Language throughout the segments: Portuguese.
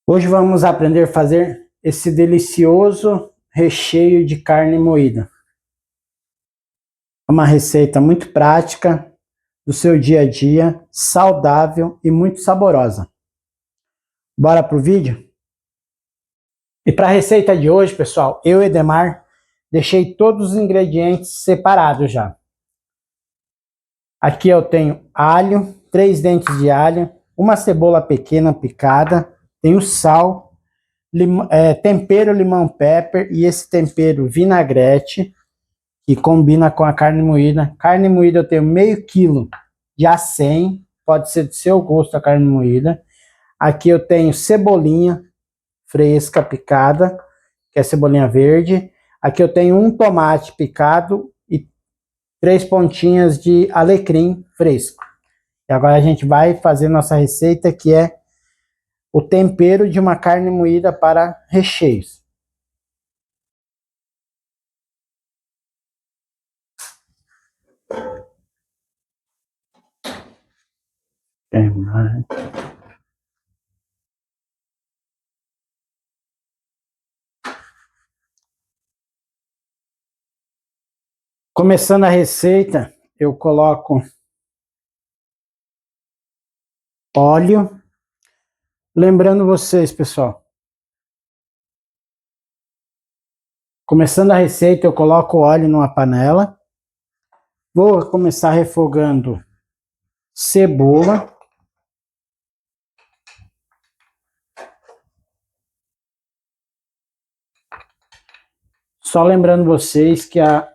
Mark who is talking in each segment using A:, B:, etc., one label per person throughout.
A: Hoje vamos aprender a fazer esse delicioso recheio de carne moída. É uma receita muito prática do seu dia a dia, saudável e muito saborosa. Bora pro vídeo? E para a receita de hoje, pessoal, eu e Edemar deixei todos os ingredientes separados já. Aqui eu tenho alho, 3 dentes de alho, uma cebola pequena picada, tenho sal, tempero limão pepper e esse tempero vinagrete, que combina com a carne moída. Carne moída eu tenho meio quilo de acém, pode ser do seu gosto a carne moída. Aqui eu tenho cebolinha fresca picada, que é cebolinha verde. Aqui eu tenho um tomate picado e 3 pontinhas de alecrim fresco. E agora a gente vai fazer nossa receita, que é o tempero de uma carne moída para recheios. Começando a receita, eu coloco óleo. Lembrando vocês, pessoal, começando a receita, eu coloco óleo numa panela. Vou começar refogando cebola. Só lembrando vocês que a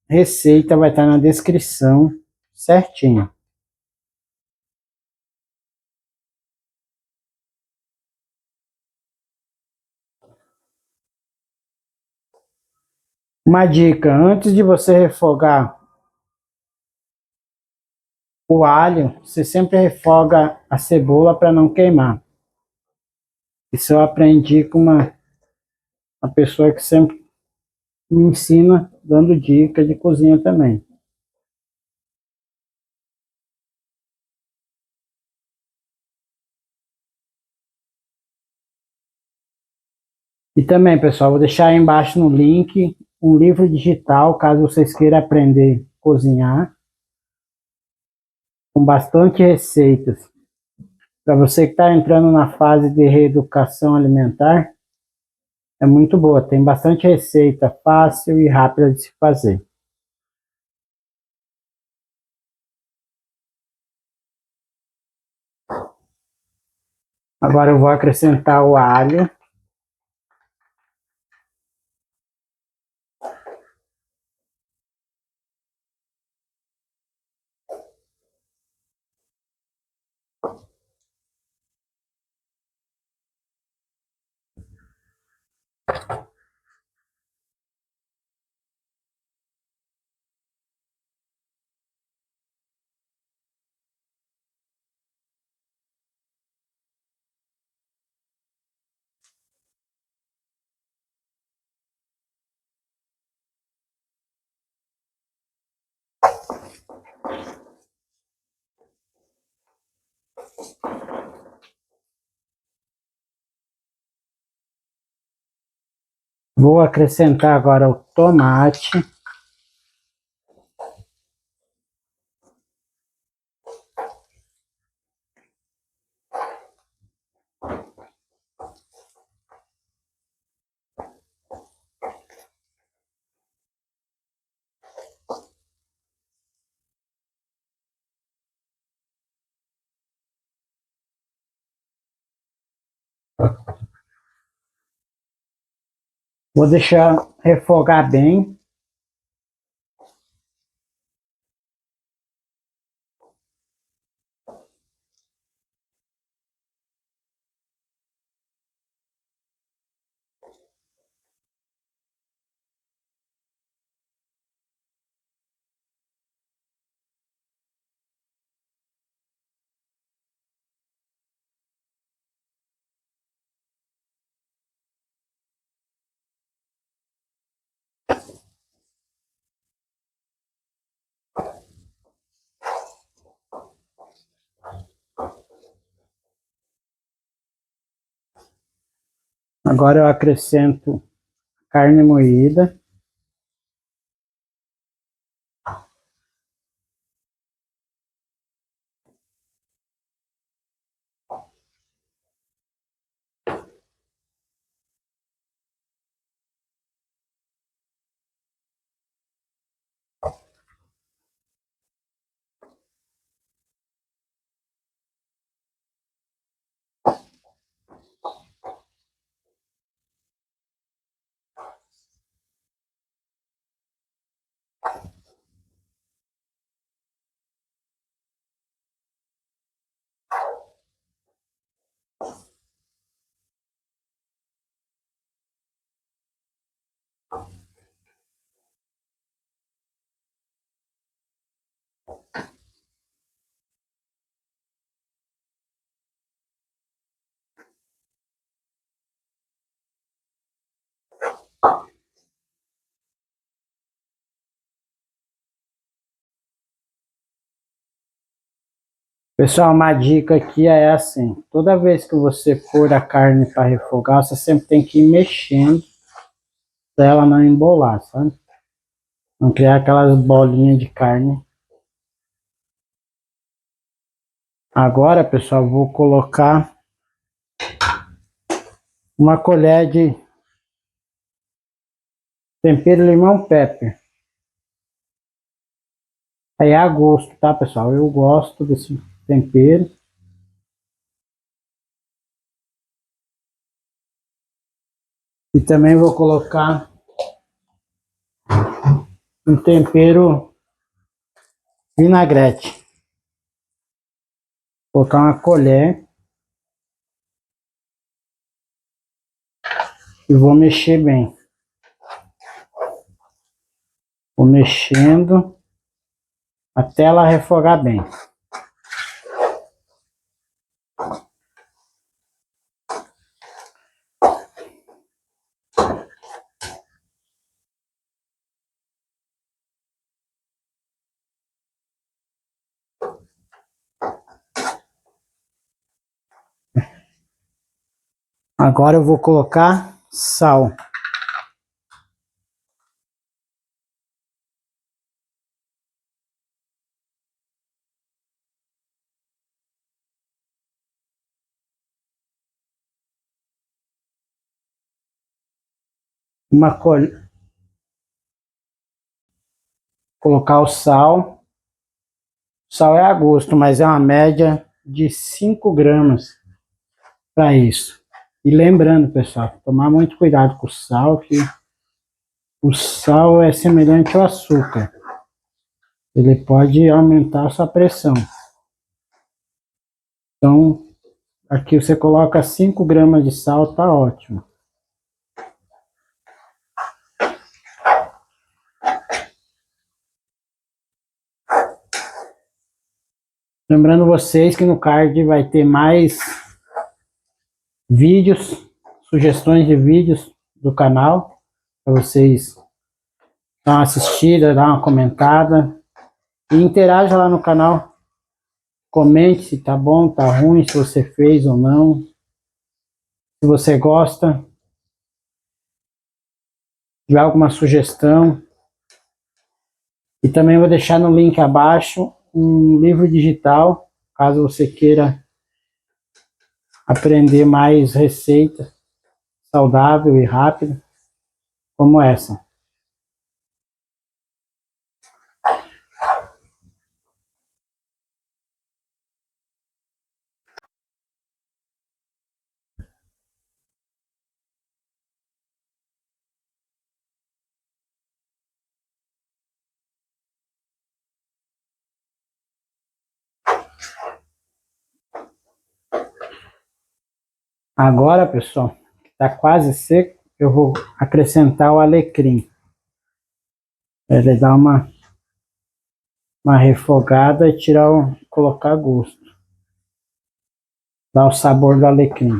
A: receita vai estar na descrição certinho. Uma dica, antes de você refogar o alho, você sempre refoga a cebola para não queimar. Isso eu aprendi com uma pessoa que sempre me ensina, dando dica de cozinha também. E também, pessoal, vou deixar aí embaixo no link um livro digital, caso vocês queiram aprender a cozinhar, com bastante receitas. Para você que está entrando na fase de reeducação alimentar, é muito boa, tem bastante receita fácil e rápida de se fazer. Agora eu vou acrescentar o alho. Vou acrescentar agora o tomate. Vou deixar refogar bem. Agora eu acrescento carne moída. Pessoal, uma dica aqui é assim, toda vez que você pôr a carne para refogar, você sempre tem que ir mexendo para ela não embolar, sabe? Não criar aquelas bolinhas de carne. Agora, pessoal, vou colocar uma colher de tempero limão pepper. Aí é a gosto, tá, pessoal? Eu gosto desse tempero. E também vou colocar um tempero vinagrete. Vou colocar uma colher e vou mexer bem. Vou mexendo até ela refogar bem. Agora eu vou colocar sal. Uma colher. Colocar o sal. O sal é a gosto, mas é uma média de 5 gramas para isso. E lembrando, pessoal, tomar muito cuidado com o sal, que o sal é semelhante ao açúcar. Ele pode aumentar a sua pressão. Então, aqui você coloca 5 gramas de sal, tá ótimo. Lembrando vocês que no card vai ter mais vídeos, sugestões de vídeos do canal, para vocês dar uma assistida, dar uma comentada. E interaja lá no canal. Comente se tá bom, tá ruim, se você fez ou não. Se você gosta. Se tiver alguma sugestão. E também vou deixar no link abaixo um livro digital, caso você queira aprender mais receitas saudável e rápida, como essa. Agora, pessoal, está quase seco, eu vou acrescentar o alecrim. Ele dá uma refogada e colocar gosto. Dá o sabor do alecrim.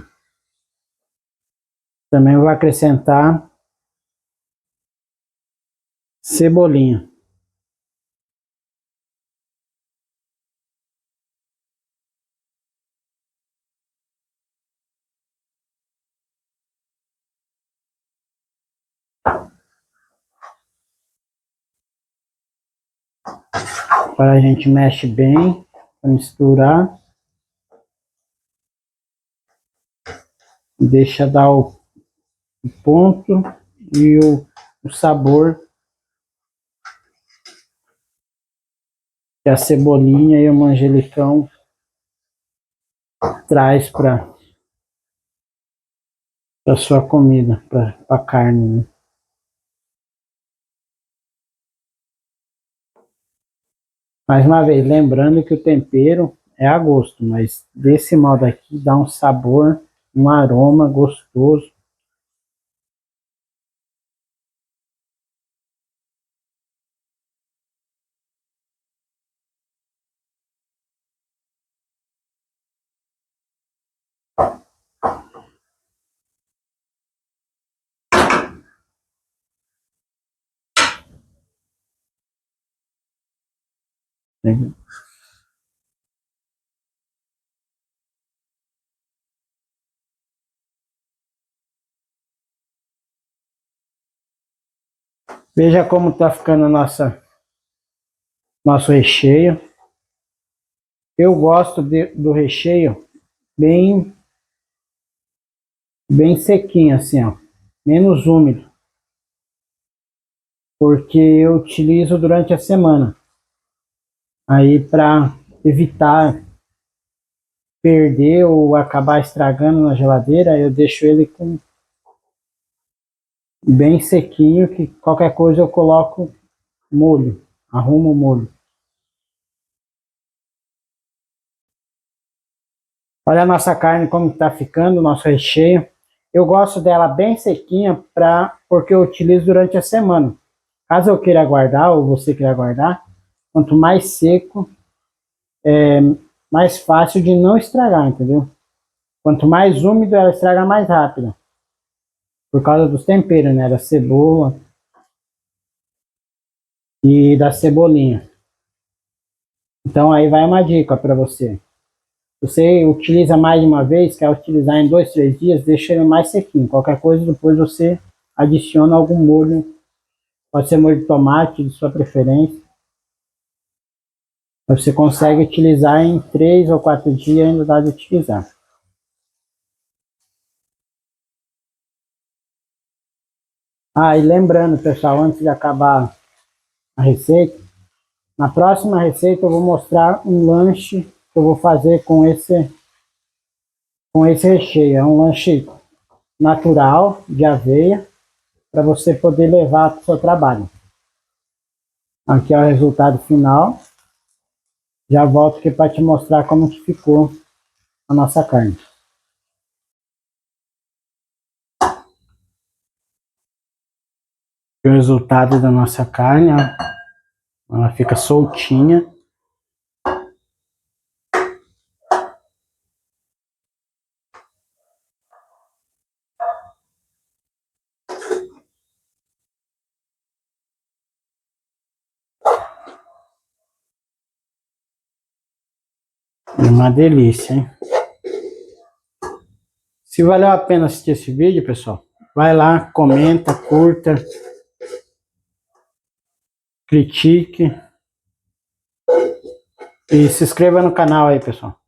A: Também vou acrescentar cebolinha. Agora a gente mexe bem para misturar. Deixa dar o ponto e o sabor que a cebolinha e o manjericão traz para a sua comida, para a carne, né? Mais uma vez, lembrando que o tempero é a gosto, mas desse modo aqui dá um sabor, um aroma gostoso. Veja como está ficando nosso recheio. Eu gosto do recheio bem, bem sequinho, assim, ó, menos úmido, porque eu utilizo durante a semana. Aí, para evitar perder ou acabar estragando na geladeira, eu deixo ele com bem sequinho, que qualquer coisa eu coloco molho, arrumo o molho. Olha a nossa carne como está ficando, o nosso recheio. Eu gosto dela bem sequinha porque eu utilizo durante a semana. Caso eu queira guardar, ou você queira guardar, quanto mais seco, mais fácil de não estragar, entendeu? Quanto mais úmido, ela estraga mais rápido. Por causa dos temperos, né? Da cebola e da cebolinha. Então aí vai uma dica para você. Você utiliza mais de uma vez, quer utilizar em 2, 3 dias, deixa ele mais sequinho. Qualquer coisa, depois você adiciona algum molho. Pode ser molho de tomate, de sua preferência. Você consegue utilizar em 3 ou 4 dias, ainda dá de utilizar. Ah, e lembrando, pessoal, antes de acabar a receita, na próxima receita eu vou mostrar um lanche que eu vou fazer com esse recheio. É um lanche natural, de aveia, para você poder levar para o seu trabalho. Aqui é o resultado final. Já volto aqui para te mostrar como que ficou a nossa carne. O resultado da nossa carne, ó, ela fica soltinha. É uma delícia, hein? Se valeu a pena assistir esse vídeo, pessoal, vai lá, comenta, curta, critique e se inscreva no canal aí, pessoal.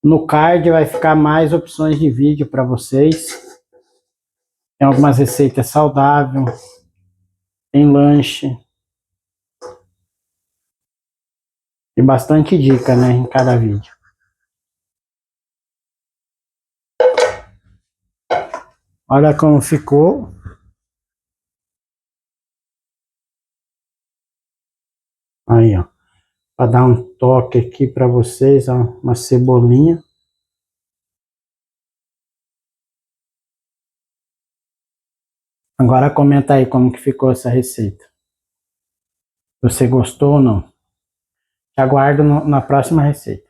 A: No card vai ficar mais opções de vídeo para vocês. Tem algumas receitas saudáveis, tem lanche. Tem bastante dica, né, em cada vídeo. Olha como ficou. Aí, ó. Para dar um toque aqui para vocês, ó, uma cebolinha. Agora comenta aí como que ficou essa receita. Você gostou ou não? Te aguardo na próxima receita.